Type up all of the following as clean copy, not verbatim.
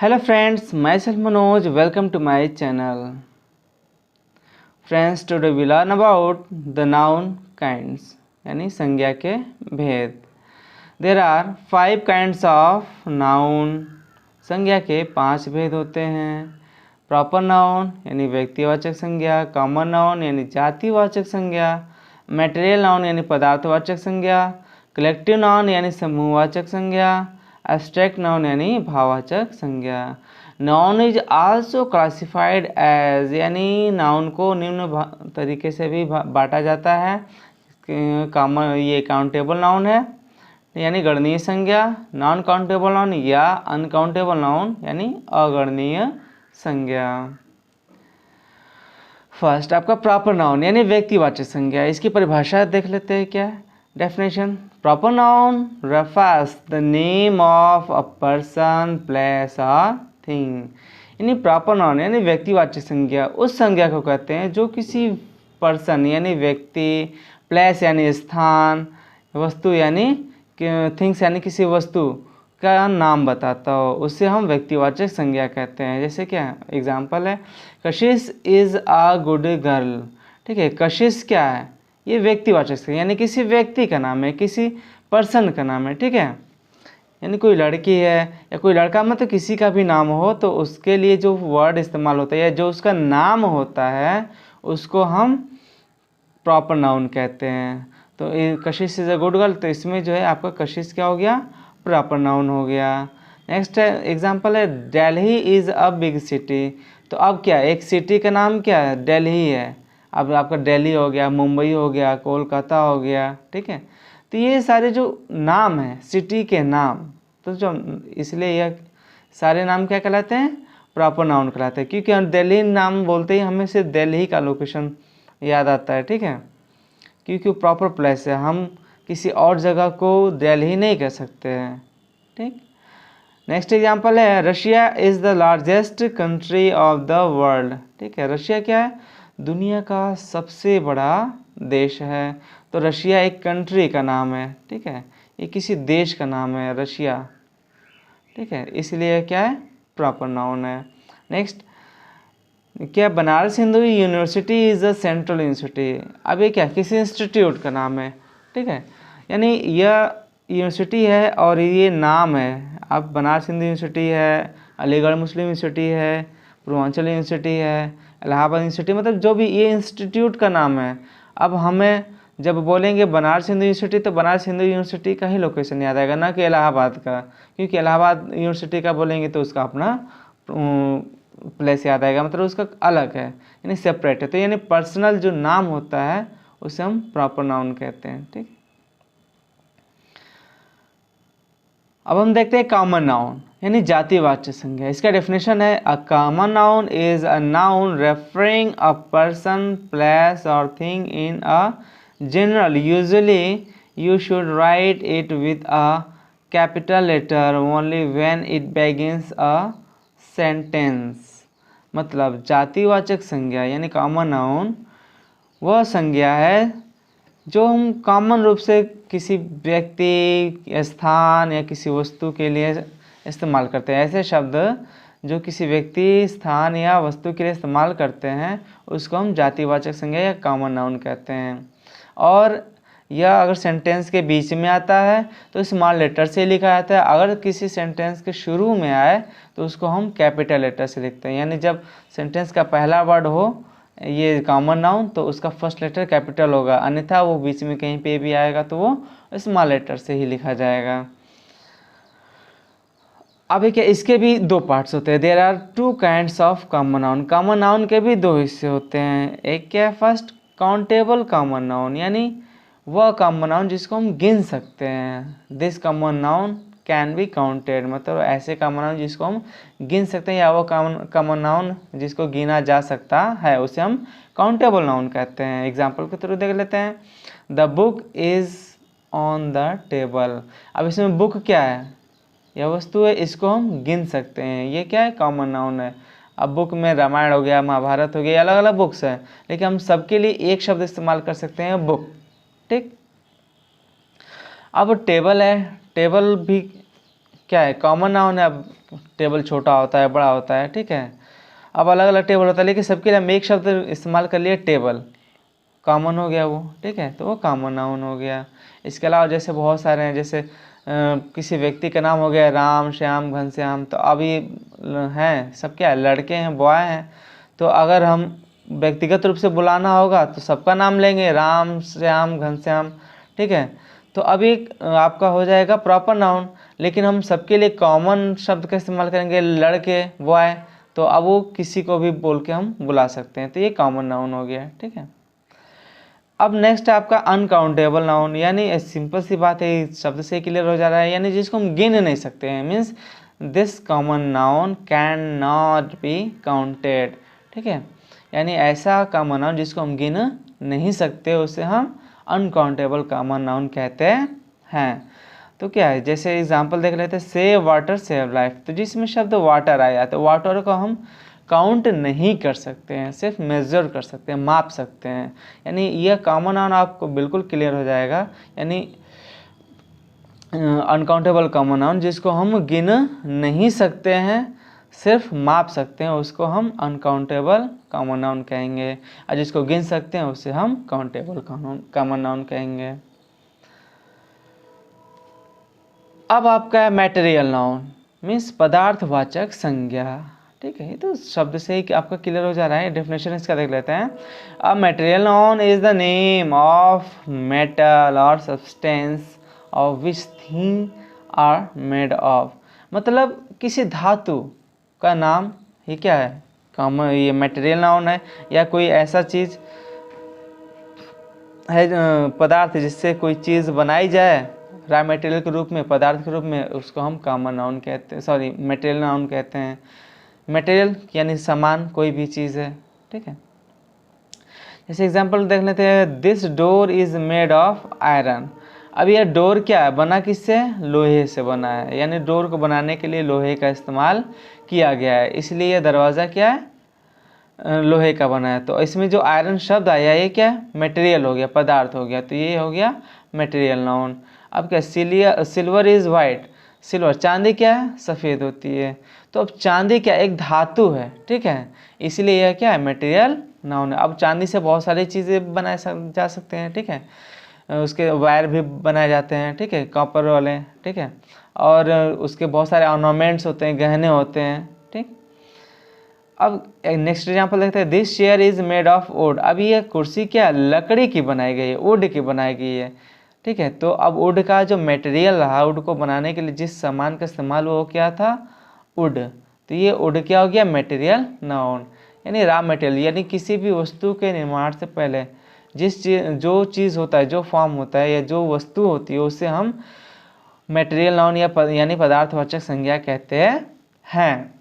Hello friends, myself Manoj, welcome to my channel. Friends, today we learn about the noun kinds यानी संज्ञा के भेद. There are 5 kinds of noun. संज्ञा के 5 भेद होते हैं. प्रॉपर नाउन यानी व्यक्तिवाचक संज्ञा, कॉमन नाउन यानी जातिवाचक संज्ञा, मटेरियल नाउन यानी पदार्थवाचक संज्ञा, कलेक्टिव नाउन यानी समूहवाचक संज्ञा, एब्स्ट्रैक्ट नाउन यानी भाववाचक संज्ञा. Noun is also classified as यानी नाउन को निम्न तरीके से भी बांटा जाता है. कॉमन ये काउंटेबल नाउन है यानी गणनीय संज्ञा, नॉन काउंटेबल नाउन या अनकाउंटेबल नाउन यानी अगणनीय संज्ञा. फर्स्ट आपका प्रॉपर नाउन यानी व्यक्तिवाचक संज्ञा. इसकी परिभाषा देख लेते हैं. क्या definition? Proper noun refers the name of a person, place or thing. यानी प्रॉपर नाउन यानी व्यक्तिवाचक संज्ञा उस संज्ञा को कहते हैं जो किसी पर्सन यानी व्यक्ति, प्लेस यानी स्थान, वस्तु यानी थिंग्स यानी किसी वस्तु का नाम बताता हो, उससे हम व्यक्तिवाचक संज्ञा कहते हैं. जैसे क्या एग्जाम्पल है, कशिश इज़ अ गुड गर्ल. ठीक है, कशिश क्या है? ये व्यक्तिवाचक संज्ञा यानी किसी व्यक्ति का नाम है, किसी पर्सन का नाम है. ठीक है, यानी कोई लड़की है या कोई लड़का, मतलब किसी का भी नाम हो तो उसके लिए जो वर्ड इस्तेमाल होता है या जो उसका नाम होता है उसको हम प्रॉपर नाउन कहते हैं. तो कशिश इज़ अ गुड गर्ल, तो इसमें जो है आपका कशिश क्या हो गया? प्रॉपर नाउन हो गया. नेक्स्ट एग्जांपल है, Delhi is a big city. तो अब क्या, एक सिटी का नाम क्या है? दिल्ली है. अब आपका दिल्ली हो गया, मुंबई हो गया, कोलकाता हो गया. ठीक है, तो ये सारे जो नाम हैं सिटी के नाम, तो जो इसलिए यह सारे नाम क्या कहलाते हैं? प्रॉपर नाउन कहलाते हैं. क्योंकि हम दिल्ली नाम बोलते ही हमें सिर्फ दिल्ली का लोकेशन याद आता है. ठीक है, क्योंकि प्रॉपर प्लेस है, हम किसी और जगह को दिल्ली नहीं कह सकते हैं. ठीक. नेक्स्ट एग्जांपल है, Russia is the largest country of the world. ठीक है, रशिया क्या है? दुनिया का सबसे बड़ा देश है. तो रशिया एक कंट्री का नाम है. ठीक है, ये किसी देश का नाम है रशिया. ठीक है, इसलिए क्या है? प्रॉपर नाउन है. नेक्स्ट क्या, Banaras Hindu university is a central university. अब ये क्या, किसी इंस्टीट्यूट का नाम है. ठीक है, यानी यह यूनिवर्सिटी है और ये नाम है. अब बनारस हिंदू यूनिवर्सिटी है, अलीगढ़ मुस्लिम यूनिवर्सिटी है, पूर्वांचल यूनिवर्सिटी है, इलाहाबाद यूनिवर्सिटी, मतलब जो भी ये इंस्टीट्यूट का नाम है. अब हमें जब बोलेंगे बनारस हिंदू यूनिवर्सिटी तो बनारस हिंदू यूनिवर्सिटी का ही लोकेशन याद आएगा, ना कि इलाहाबाद का. क्योंकि इलाहाबाद यूनिवर्सिटी का बोलेंगे तो उसका अपना प्लेस याद आएगा, मतलब उसका अलग है यानी सेपरेट है. तो यानी पर्सनल जो नाम होता है उसे हम प्रॉपर नाउन कहते हैं. ठीक, अब हम देखते हैं कॉमन नाउन यानी जातिवाचक संज्ञा. इसका डेफिनेशन है, a common noun is a noun referring a person, place or thing in a general. Usually you should write it with a capital letter only when it begins a sentence. मतलब जातिवाचक संज्ञा यानी common noun वह संज्ञा है जो हम common रूप से किसी व्यक्ति, स्थान या किसी वस्तु के लिए इस्तेमाल करते हैं. ऐसे शब्द जो किसी व्यक्ति, स्थान या वस्तु के लिए इस्तेमाल करते हैं उसको हम जातिवाचक संज्ञा या कॉमन नाउन कहते हैं. और यह अगर सेंटेंस के बीच में आता है तो स्मॉल लेटर से लिखा जाता है. अगर किसी सेंटेंस के शुरू में आए तो उसको हम कैपिटल लेटर से लिखते हैं. यानी जब सेंटेंस का पहला वर्ड हो ये कॉमन नाउन तो उसका फर्स्ट लेटर कैपिटल होगा, अन्यथा वो बीच में कहीं पे भी आएगा तो वो स्मॉल लेटर से ही लिखा जाएगा. अब क्या, इसके भी दो पार्ट्स होते हैं. There are 2 kinds of common noun. Common noun के भी 2 हिस्से होते हैं. एक क्या है, फर्स्ट काउंटेबल कॉमन नाउन यानी वह कॉमन नाउन जिसको हम गिन सकते हैं. This common noun can be counted, मतलब ऐसे कॉमन नाउन जिसको हम गिन सकते हैं या वो कॉमन नाउन जिसको गिना जा सकता है उसे हम काउंटेबल नाउन कहते हैं. एग्जाम्पल के थ्रू देख लेते हैं. The book is on the table. अब इसमें बुक क्या है? यह वस्तु है, इसको हम गिन सकते हैं. ये क्या है? कॉमन नाउन है. अब बुक में रामायण हो गया, महाभारत हो गया, अलग अलग बुक्स हैं, लेकिन हम सबके लिए एक शब्द इस्तेमाल कर सकते हैं, बुक. ठीक. अब टेबल है, टेबल भी क्या है? कॉमन नाउन है. अब टेबल छोटा होता है, बड़ा होता है, ठीक है। अब अलग अलग टेबल होता है, लेकिन सबके लिए हम एक शब्द इस्तेमाल कर लिए, टेबल, कॉमन हो गया वो, ठीक है, तो वो कॉमन नाउन हो गया। इसके अलावा जैसे बहुत सारे हैं, जैसे किसी व्यक्ति का नाम हो गया राम, श्याम, घनश्याम, तो अभी हैं सब क्या है, लड़के हैं, बॉय हैं, तो अगर हम व्यक्तिगत रूप से बुलाना होगा तो सबका नाम लेंगे, राम, श्याम, घनश्याम, ठीक है। तो अभी आपका हो जाएगा प्रॉपर नाउन, लेकिन हम सबके लिए कॉमन शब्द का इस्तेमाल करेंगे, लड़के, बॉय, तो अब वो किसी को भी बोल के हम बुला सकते हैं, तो ये कॉमन नाउन हो गया, ठीक है। अब नेक्स्ट है आपका अनकाउंटेबल नाउन, यानी सिंपल सी बात है, शब्द से क्लियर हो जा रहा है, यानी जिसको हम गिन नहीं सकते हैं, means this common noun can not be counted, ठीक है। यानी ऐसा कॉमन नाउन जिसको हम गिन नहीं सकते, उसे हम अनकाउंटेबल कॉमन नाउन कहते हैं। तो क्या है, जैसे एग्जांपल देख लेते हैं, सेव वाटर सेव लाइफ, तो जिसमें शब्द वाटर आया तो वाटर को हम काउंट नहीं कर सकते हैं, सिर्फ मेजर कर सकते हैं, माप सकते हैं, यानी यह कॉमन नाउन आपको बिल्कुल क्लियर हो जाएगा। यानी अनकाउंटेबल कॉमन नाउन जिसको हम गिन नहीं सकते हैं, सिर्फ माप सकते हैं, उसको हम अनकाउंटेबल कॉमन नाउन कहेंगे, और जिसको गिन सकते हैं उसे हम काउंटेबल कॉमन नाउन कहेंगे। अब आपका है मटेरियल नाउन, मीन्स पदार्थवाचक संज्ञा, ठीक है। ये तो शब्द से ही आपका क्लियर हो जा रहा है, डेफिनेशन इसका देख लेते हैं। A material noun is the name of metal or substance of which thing are made of, मतलब किसी धातु का नाम, ये क्या है, कॉमन, ये मटेरियल नाउन है, या कोई ऐसा चीज़ है, पदार्थ जिससे कोई चीज़ बनाई जाए रॉ मटेरियल के रूप में, पदार्थ के रूप में, उसको हम कॉमन नाउन कहते हैं, सॉरी मटेरियल नाउन कहते हैं। मटेरियल यानी सामान, कोई भी चीज़ है, ठीक है। जैसे एग्जांपल देख लेते हैं, this door is made of iron, अब यह डोर क्या है, बना किससे, लोहे से बना है, यानी डोर को बनाने के लिए लोहे का इस्तेमाल किया गया है, इसलिए यह दरवाज़ा क्या है, लोहे का बना है। तो इसमें जो आयरन शब्द आया, ये क्या है, मटेरियल हो गया, पदार्थ हो गया, तो ये हो गया मटेरियल नाउन। अब क्या, सिल्वर इज वाइट, सिल्वर चांदी क्या है, सफ़ेद होती है, तो अब चांदी क्या, एक धातु है, ठीक है, इसलिए यह क्या है, मटेरियल नाउन है। अब चांदी से बहुत सारी चीज़ें बनाए जा सकते हैं, ठीक है, उसके वायर भी बनाए जाते हैं, ठीक है, कॉपर वाले, ठीक है, और उसके बहुत सारे ऑर्नामेंट्स होते हैं, गहने होते हैं, ठीक। अब नेक्स्ट एग्जांपल देखते हैं, this chair is made of would, अब ये कुर्सी क्या, लकड़ी की बनाई गई है, वुड की बनाई गई है, ठीक है। तो अब वुड का जो मटेरियल रहा, वुड को बनाने के लिए जिस सामान का इस्तेमाल वो क्या था, वुड, तो ये वुड क्या हो गया, मटेरियल नाउन, यानी रॉ मटेरियल, यानी किसी भी वस्तु के निर्माण से पहले जो चीज़ होता है, जो फॉर्म होता है, या जो वस्तु होती है, उसे हम मटेरियल नाउन यानी पदार्थवाचक संज्ञा कहते हैं।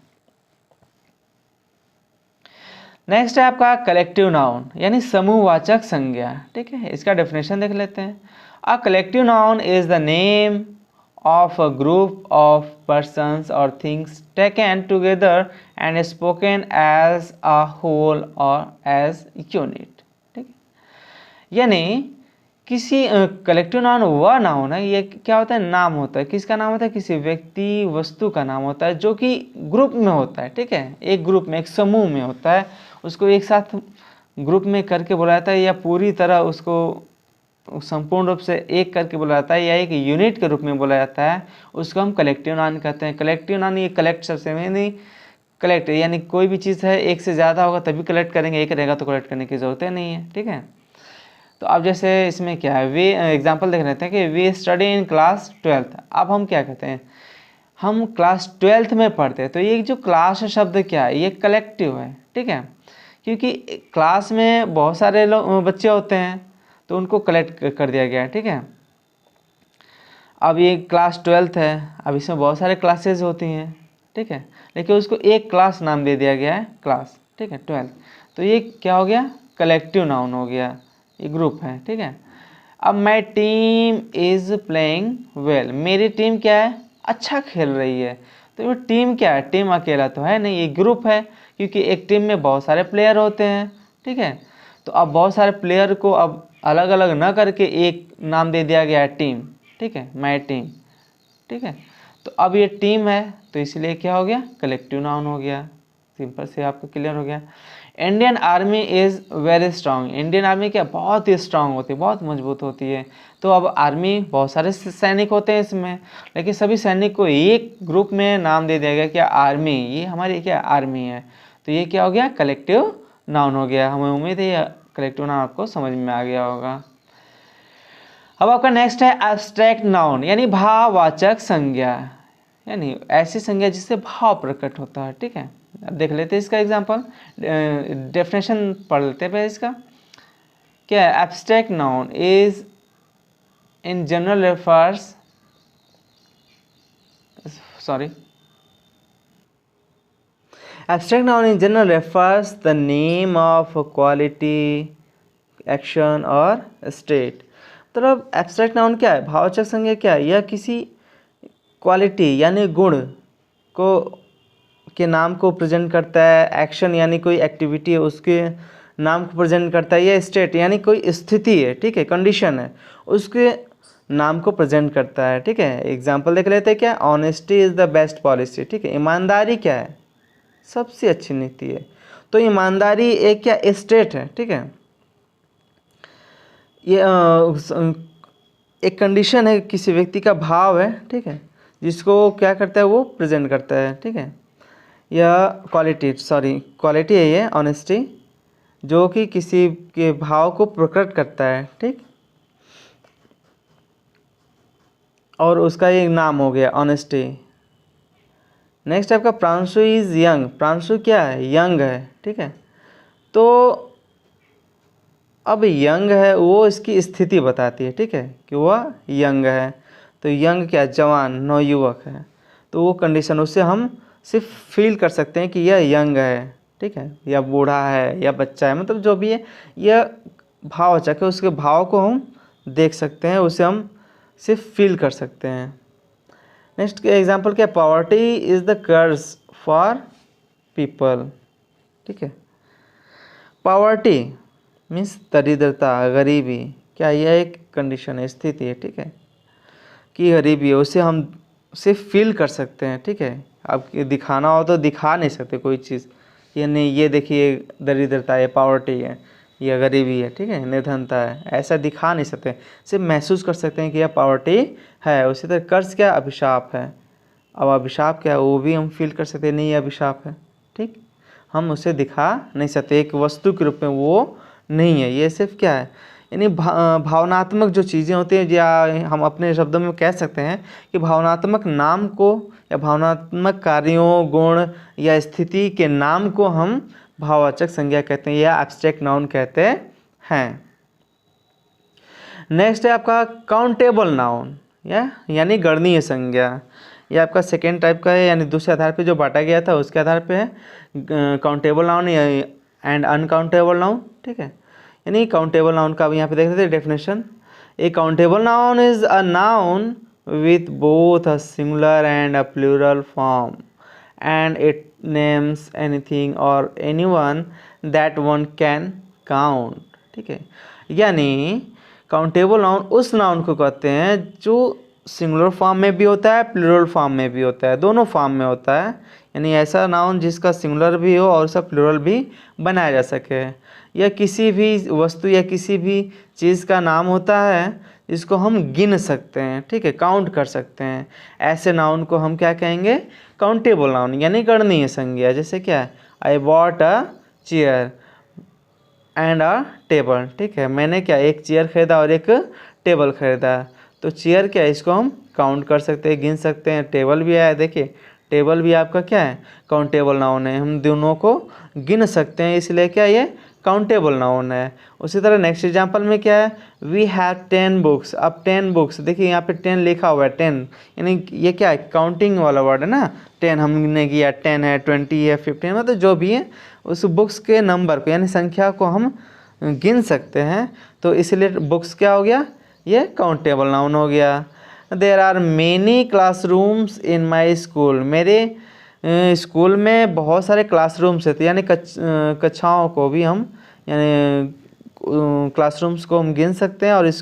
नेक्स्ट है आपका कलेक्टिव नाउन, यानी समूहवाचक संज्ञा, ठीक है, इसका डेफिनेशन देख लेते हैं। A collective noun is the name of a group of persons or things taken together and spoken as a whole or as unit, ठीक है। यानी किसी कलेक्टिव नाउन वह नाउन है, ये क्या होता है, नाम होता है, किसका नाम होता है, किसी व्यक्ति वस्तु का नाम होता है, जो कि ग्रुप में होता है, ठीक है, एक ग्रुप में, एक समूह में होता है, उसको एक साथ ग्रुप में करके बुलाया जाता है, या पूरी तरह उसको संपूर्ण रूप से एक करके बुलाया जाता है, या एक यूनिट के रूप में बोला जाता है, उसको हम कलेक्टिव नाउन कहते हैं। कलेक्टिव नाउन, ये कलेक्ट सबसे यानी कलेक्ट, यानी कोई भी चीज़ है एक से ज़्यादा होगा तभी कलेक्ट करेंगे, एक रहेगा तो कलेक्ट करने की ज़रूरत नहीं है, ठीक है। तो अब जैसे इसमें क्या है, वे एग्जांपल देख लेते हैं कि we study in class 12th, अब हम क्या कहते हैं, हम क्लास 12th में पढ़ते हैं, तो ये जो क्लास शब्द क्या है, ये कलेक्टिव है, ठीक है, क्योंकि क्लास में बहुत सारे लोग बच्चे होते हैं, तो उनको कलेक्ट कर दिया गया है, ठीक है। अब ये क्लास 12th है, अब इसमें बहुत सारे क्लासेज होती हैं, ठीक है, लेकिन उसको एक क्लास नाम दे दिया गया है, क्लास, ठीक है, 12th, तो ये क्या हो गया, कलेक्टिव नाउन हो गया, ये ग्रुप है, ठीक है। अब my team is playing well, मेरी टीम क्या है, अच्छा खेल रही है, तो ये टीम क्या है, टीम अकेला तो है नहीं, ये ग्रुप है, क्योंकि एक टीम में बहुत सारे प्लेयर होते हैं, ठीक है। तो अब बहुत सारे प्लेयर को अब अलग अलग न करके एक नाम दे दिया गया है, टीम, ठीक है, माई टीम, ठीक है। तो तो अब ये टीम है तो इसलिए क्या हो गया, कलेक्टिव नाउन हो गया। सिंपल से आपको क्लियर हो गया। Indian army is very strong. Indian army क्या, बहुत ही स्ट्रांग होती है, बहुत मजबूत होती है। तो अब आर्मी बहुत सारे सैनिक होते हैं इसमें, लेकिन सभी सैनिक को एक ग्रुप में नाम दे दिया गया क्या, आर्मी, ये हमारी क्या आर्मी है। तो ये क्या हो गया, कलेक्टिव नाउन हो गया। हमें उम्मीद है कलेक्टिव नाउन आपको समझ में आ गया होगा। अब आपका नेक्स्ट है एब्स्ट्रैक्ट नाउन, यानी भाववाचक संज्ञा, यानी ऐसी संज्ञा जिससे भाव प्रकट होता है। ठीक है, अब देख लेते हैं इसका एग्जांपल, डेफिनेशन पढ़ लेते हैं पहले इसका। क्या है, abstract noun is in general refers, sorry, abstract noun in general refers the name of quality, action और स्टेट। मतलब एब्स्ट्रैक्ट नाउन क्या है, भाववाचक संज्ञा क्या है, यह किसी क्वालिटी यानी गुण को के नाम को प्रेजेंट करता है, एक्शन यानी कोई एक्टिविटी है उसके नाम को प्रेजेंट करता है, या स्टेट यानी कोई स्थिति है, ठीक है, कंडीशन है, उसके नाम को प्रेजेंट करता है। ठीक है, एग्जांपल देख लेते हैं। क्या, honesty is the best policy. ठीक है, ईमानदारी क्या है, सबसे अच्छी नीति है। तो ईमानदारी एक क्या, स्टेट है। ठीक है, ये एक कंडीशन है, किसी व्यक्ति का भाव है। ठीक है, जिसको क्या करता है, वो प्रेजेंट करता है। ठीक है, यह क्वालिटी है ये ऑनेस्टी, जो कि किसी के भाव को प्रकट करता है। ठीक, और उसका एक नाम हो गया ऑनेस्टी। नेक्स्ट आपका प्रांशु इज यंग। प्रांशु क्या है, यंग है। ठीक है, तो अब यंग है, वो इसकी स्थिति बताती है। ठीक है, कि वह यंग है। तो यंग क्या, जवान, नवयुवक है। तो वो कंडीशन, उससे हम सिर्फ फील कर सकते हैं कि यह यंग है। ठीक है, या बूढ़ा है या बच्चा है, मतलब जो भी है, यह भाववाचक है, उसके भाव को हम देख सकते हैं, उसे हम सिर्फ फील कर सकते हैं। नेक्स्ट एग्जांपल क्या, poverty is the curse for people. ठीक है, पॉवर्टी मीन्स दरिद्रता, गरीबी, क्या यह एक कंडीशन है, स्थिति है। ठीक है, कि गरीबी है, उसे हम सिर्फ फील कर सकते हैं। ठीक है, अब दिखाना हो तो दिखा नहीं सकते कोई चीज़, ये नहीं, ये देखिए दरिद्रता है, पॉवर्टी है, यह गरीबी है। ठीक है, निर्धनता है, ऐसा दिखा नहीं सकते, सिर्फ महसूस कर सकते हैं कि यह पॉवर्टी है। उसी तरह कर्ज क्या, अभिशाप है। अब अभिशाप क्या है, वो भी हम फील कर सकते हैं, नहीं, यह अभिशाप है। ठीक, हम उसे दिखा नहीं सकते, एक वस्तु के रूप में वो नहीं है। ये सिर्फ क्या है, यानी भावनात्मक जो चीज़ें होती हैं, या हम अपने शब्दों में कह सकते हैं कि भावनात्मक नाम को या भावनात्मक कार्यों, गुण या स्थिति के नाम को हम भाववाचक संज्ञा कहते हैं, या एब्स्ट्रैक्ट नाउन कहते हैं। नेक्स्ट है आपका काउंटेबल नाउन, यानी गणनीय संज्ञा। ये आपका सेकेंड टाइप का है, यानी दूसरे आधार पे जो बांटा गया था उसके आधार पे है, countable noun and uncountable noun. ठीक है, यानी काउंटेबल नाउन का अब यहाँ पे देख लेते हैं definition. A countable noun is a noun with both a singular and a plural form and it names anything or anyone that one can count. ठीक है, यानी काउंटेबल नाउन उस नाउन को कहते हैं जो सिंगुलर फॉर्म में भी होता है, प्लूरल फॉर्म में भी होता है, दोनों फॉर्म में होता है। यानी ऐसा नाउन जिसका सिंगुलर भी हो और उसका प्लूरल भी बनाया जा सके। या किसी भी वस्तु या किसी भी चीज़ का नाम होता है जिसको हम गिन सकते हैं। ठीक है, काउंट कर सकते हैं, ऐसे नाउन को हम क्या कहेंगे, काउंटेबल नाउन, यानी गणनीय संज्ञा। जैसे क्या है, I bought a chair and a table. ठीक है, मैंने क्या, एक चेयर खरीदा और एक टेबल खरीदा। तो चेयर क्या है, इसको हम काउंट कर सकते हैं, गिन सकते हैं। टेबल भी है, देखिए टेबल भी आपका क्या है, काउंटेबल नाउन है, हम दोनों को गिन सकते हैं, इसलिए क्या ये काउंटेबल नाउन है। उसी तरह नेक्स्ट एग्जांपल में क्या है, वी हैव 10 बुक्स। अब 10 बुक्स, देखिए यहाँ पे 10 लिखा हुआ है, 10 यानी ये क्या है, काउंटिंग वाला वर्ड है ना। 10 हमने किया, 10 है, 20 है, 15, मतलब जो भी है उस बुक्स के नंबर को यानी संख्या को हम गिन सकते हैं। तो इसलिए बुक्स क्या हो गया, ये काउंटेबल नाउन हो गया। There are many classrooms in my school. मेरे स्कूल में बहुत सारे क्लासरूम्स थे, यानी कक्षाओं को भी हम यानी क्लासरूम्स को हम गिन सकते हैं और इस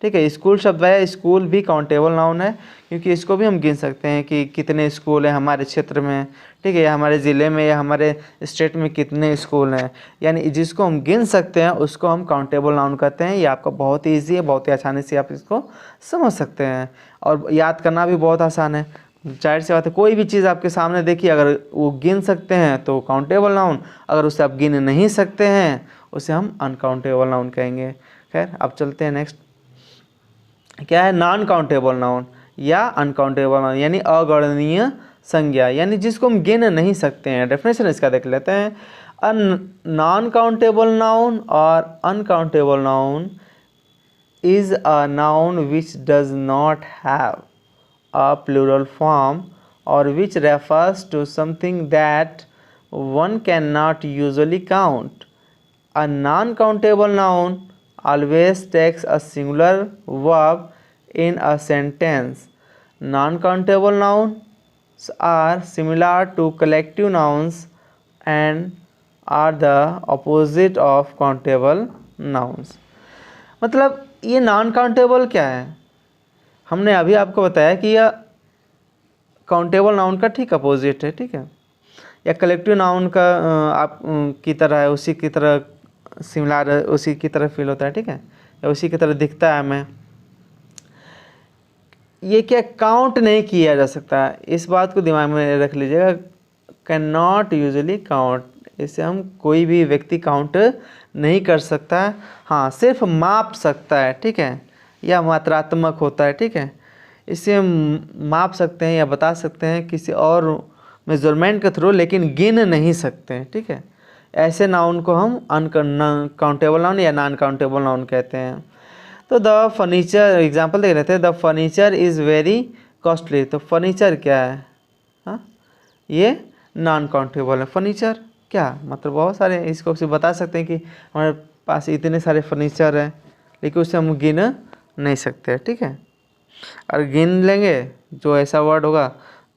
ठीक है। स्कूल शब्द है, स्कूल भी काउंटेबल नाउन है क्योंकि इसको भी हम गिन सकते हैं कि कितने स्कूल हैं हमारे क्षेत्र में, ठीक है, या हमारे ज़िले में या हमारे स्टेट में कितने स्कूल हैं, यानी जिसको हम गिन सकते हैं उसको हम काउंटेबल नाउन कहते हैं। ये आपका बहुत ही ईजी है, बहुत ही आसानी से आप इसको समझ सकते हैं और याद करना भी बहुत आसान है। जाहिर सी बात है, कोई भी चीज़ आपके सामने देखिए अगर वो गिन सकते हैं तो काउंटेबल नाउन, अगर उसे आप गिन नहीं सकते हैं उसे हम अनकाउंटेबल नाउन कहेंगे। खैर अब चलते हैं नेक्स्ट, क्या है नॉन काउंटेबल नाउन या अनकाउंटेबल नाउन, यानी अगणनीय संज्ञा, यानी जिसको हम गिन नहीं सकते हैं। डेफिनेशन इसका देख लेते हैं। अ नॉन काउंटेबल नाउन और uncountable noun is a noun which does not have a plural form or which refers to something that one cannot usually count. A non-countable noun always takes a singular verb in a sentence. Non-countable nouns are similar to collective nouns and are the opposite of countable nouns. मतलब ये non countable क्या है, हमने अभी आपको बताया कि यह काउंटेबल नाउन का ठीक अपोजिट है, ठीक है, या कलेक्टिव नाउन का आप की तरह है, उसी की तरह सिमिलर, उसी की तरह फील होता है, ठीक है, या उसी की तरह दिखता है हमें। ये क्या काउंट नहीं किया जा सकता, इस बात को दिमाग में रख लीजिएगा। कैन नॉट यूजली काउंट, इसे हम कोई भी व्यक्ति काउंट नहीं कर सकता है, हाँ सिर्फ माप सकता है, ठीक है, या मात्रात्मक होता है, ठीक है, इसे हम माप सकते हैं या बता सकते हैं किसी और मेजरमेंट के थ्रू, लेकिन गिन नहीं सकते हैं, ठीक है। ऐसे नाउन को हम अनकाउंटेबल नाउन या नॉन काउंटेबल नाउन कहते हैं। तो द फर्नीचर एग्जांपल देख लेते हैं। The furniture is very costly, तो फर्नीचर क्या है, हाँ ये नॉन काउंटेबल है। फर्नीचर क्या मतलब बहुत सारे, इसको सिर्फ बता सकते हैं कि हमारे पास इतने सारे फर्नीचर हैं, लेकिन उसे हम गिन नहीं सकते, ठीक है। और गिन लेंगे जो ऐसा वर्ड होगा,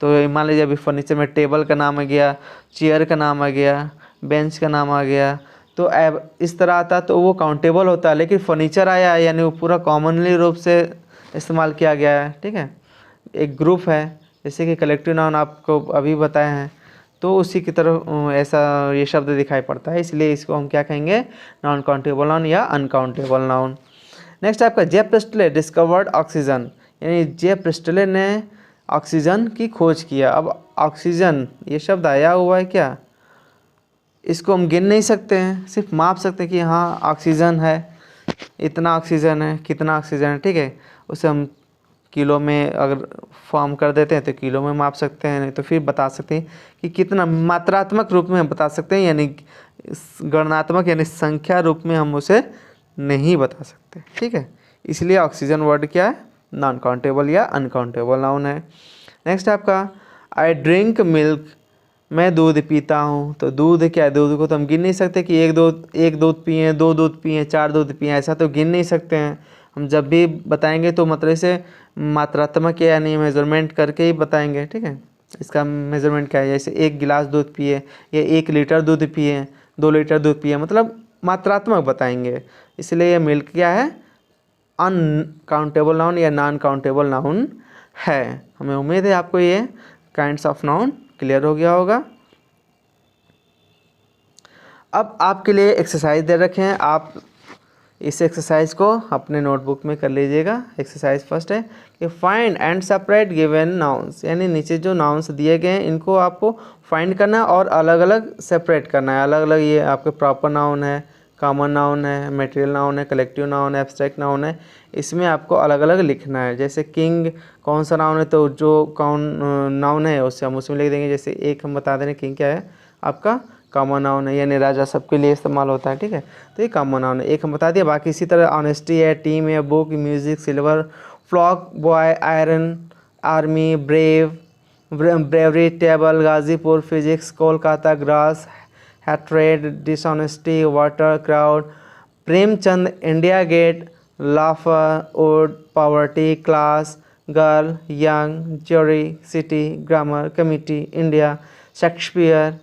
तो मान लीजिए अभी फर्नीचर में टेबल का नाम आ गया, चेयर का नाम आ गया, बेंच का नाम आ गया, तो इस तरह आता तो वो काउंटेबल होता है। लेकिन फर्नीचर आया यानी वो पूरा कॉमनली रूप से इस्तेमाल किया गया है, ठीक है, एक ग्रुप है, जैसे कि कलेक्टिव नाउन आपको अभी बताए हैं, तो उसी की तरह ऐसा ये शब्द दिखाई पड़ता है, इसलिए इसको हम क्या कहेंगे, नॉन काउंटेबल नाउन या अनकाउंटेबल नाउन। नेक्स्ट आपका जे प्रिस्टले डिस्कवर्ड ऑक्सीजन, यानी जे प्रिस्टले ने ऑक्सीजन की खोज किया। अब ऑक्सीजन ये शब्द आया हुआ है क्या, इसको हम गिन नहीं सकते हैं, सिर्फ माप सकते हैं कि हाँ ऑक्सीजन है, इतना ऑक्सीजन है, कितना ऑक्सीजन है, ठीक है, उसे हम किलो में अगर फॉर्म कर देते हैं तो किलो में माप सकते हैं, नहीं तो फिर बता सकते हैं कि कितना, मात्रात्मक रूप में हम बता सकते हैं, यानी गणनात्मक यानी संख्या रूप में हम उसे नहीं बता सकते, ठीक है। इसलिए ऑक्सीजन वर्ड क्या है, नॉन काउंटेबल या अनकाउंटेबल नाउन है। नेक्स्ट आपका आई ड्रिंक मिल्क, मैं दूध पीता हूँ, तो दूध क्या है, दूध को तो हम गिन नहीं सकते कि एक दूध पिए, दो दूध पिए, चार दूध पिए, ऐसा तो गिन नहीं सकते हैं। हम जब भी बताएंगे तो मतलब से मात्रात्मक यानी मेजरमेंट करके ही बताएंगे, ठीक है। इसका मेजरमेंट क्या है, जैसे एक गिलास दूध पिए या 1 लीटर दूध पिए, 2 लीटर दूध पिए, मतलब मात्रात्मक बताएंगे। इसलिए ये मिल्क क्या है, अनकाउंटेबल नाउन या नॉन काउंटेबल नाउन है। हमें उम्मीद है आपको ये काइंड्स ऑफ नाउन क्लियर हो गया होगा। अब आपके लिए एक्सरसाइज दे रखे हैं, आप इस एक्सरसाइज को अपने नोटबुक में कर लीजिएगा। एक्सरसाइज फर्स्ट है कि find and separate given nouns, यानी नीचे जो नाउन्स दिए गए हैं इनको आपको फाइंड करना है और अलग अलग सेपरेट करना है। अलग अलग ये आपके प्रॉपर नाउन है, कॉमन नाउन है, मटेरियल नाउन है, कलेक्टिव नाउन है, एब्स्ट्रैक्ट नाउन है, इसमें आपको अलग अलग लिखना है। जैसे किंग कौन सा नाउन है, तो जो कौन नाउन है उससे हम उसमें लिख देंगे। जैसे एक हम बता दें किंग क्या है, आपका कॉमन नाउन है, यानी राजा सबके लिए इस्तेमाल होता है, ठीक है, तो ये कॉमन नाउन है, एक हम बता दिया। बाकी इसी तरह ऑनेस्टी है, टीम है, book, music, silver, flock, boy, iron, army, bravery, table, Ghazipur, physics, Kolkata, grass, hatred, dishonesty, water, crowd, Premchand, India Gate, laughter, wood, poverty, class, girl, young, jury, city, grammar, committee, India, Shakespeare,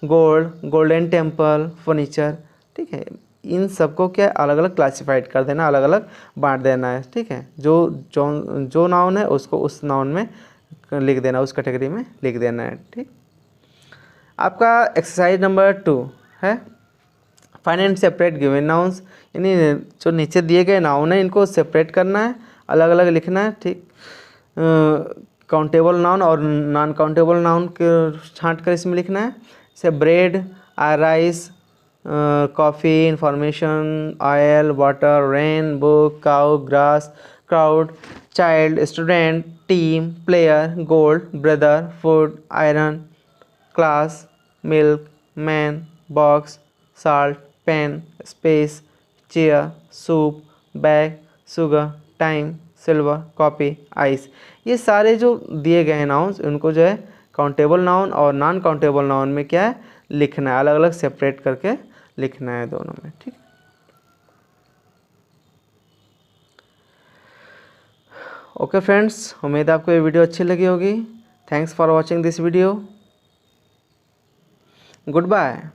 gold, Golden Temple, furniture, ठीक है। इन सबको क्या अलग अलग classified कर देना, अलग अलग बांट देना है, ठीक है। जो नाउन है उसको उस नाउन में लिख देना, उस कैटेगरी में लिख देना है, ठीक। आपका एक्सरसाइज नंबर 2 है find and separate given nouns, यानी जो नीचे दिए गए नाउन है इनको सेपरेट करना है, अलग अलग लिखना है, ठीक। काउंटेबल नाउन और नॉन काउंटेबल नाउन के छांट कर इसमें लिखना है, जैसे bread, rice, coffee, information, oil, water, rain, book, cow, grass, crowd, child, student, team, player, gold, brother, food, iron, class, milk, man, box, salt, pen, space, chair, soup, bag, sugar, time, silver, copy, ice. ये सारे जो दिए गए हैं nouns उनको जो है countable noun और नॉन काउंटेबल नाउन में क्या है लिखना है, अलग अलग सेपरेट करके लिखना है दोनों में, ठीक। ओके फ्रेंड्स, उम्मीद है आपको ये वीडियो अच्छी लगी होगी। Thanks for watching this video. Good bye.